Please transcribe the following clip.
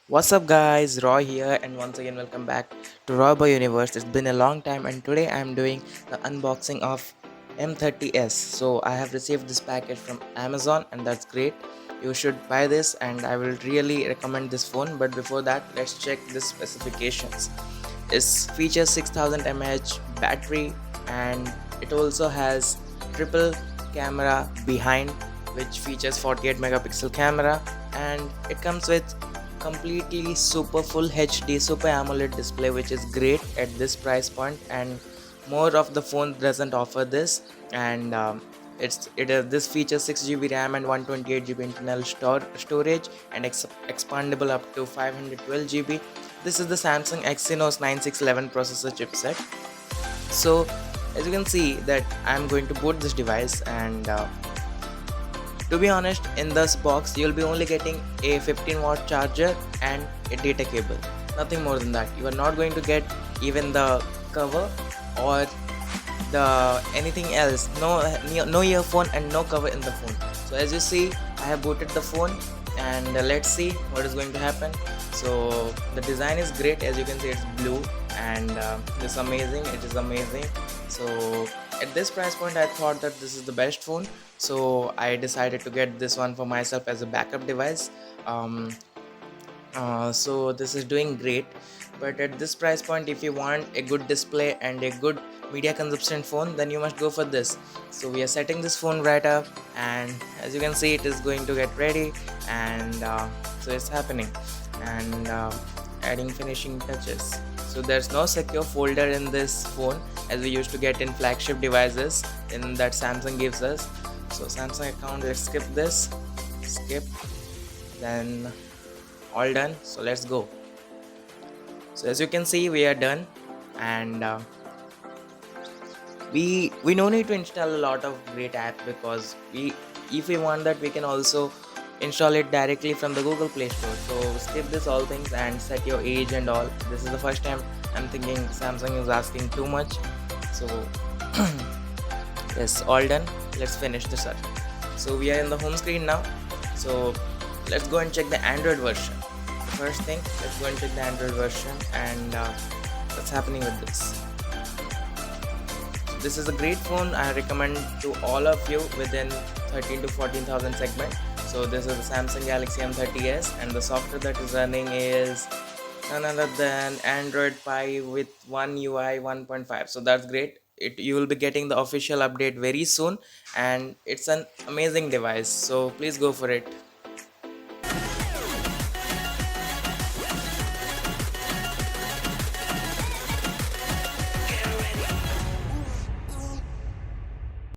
What's up guys, Roy here and once again welcome back to Boya Universe. It's been a long time and today I'm doing the unboxing of M30s. So I have received this package from Amazon and that's great. You should buy this and I will really recommend this phone, but before that let's check the specifications. It features 6000 mAh battery and it also has triple camera behind, which features 48 megapixel camera, and it comes with completely super full HD super AMOLED display, which is great at this price point, and more of the phone doesn't offer this. And this features 6 GB RAM and 128 GB internal storage and expandable up to 512 GB. This is the Samsung Exynos 9611 processor chipset. So as you can see that I'm going to boot this device, and to be honest, in this box you'll be only getting a 15-watt charger and a data cable. Nothing more than that. You are not going to get even the cover or the anything else. No earphone and no cover in the phone. So as you see, I have booted the phone, and let's see what is going to happen. So the design is great. As you can see, it's blue and it's amazing. It is amazing. So at this price point I thought that this is the best phone, so I decided to get this one for myself as a backup device. um, so this is doing great, but at this price point if you want a good display and a good media consumption phone, then you must go for this. So we are setting this phone right up, and as you can see it is going to get ready, and so it's happening, and adding finishing touches. So there's no secure folder in this phone as we used to get in flagship devices in that Samsung gives us. So Samsung account, let's skip this, skip, then all done. So let's go. So as you can see we are done, and we no need to install a lot of great apps, because we if we want that we can also install it directly from the Google Play Store. So skip this all things and set your age and all. This is the first time I'm thinking Samsung is asking too much. So yes, all done. Let's finish this up. So we are in the home screen now. So let's go and check the Android version. The first thing, let's go and check the Android version, and what's happening with this. This is a great phone. I recommend to all of you within 13 to 14,000 segment. So this is the Samsung Galaxy M30s, and the software that is running is none other than Android Pie with One UI 1.5. So that's great. You will be getting the official update very soon, and it's an amazing device. So please go for it.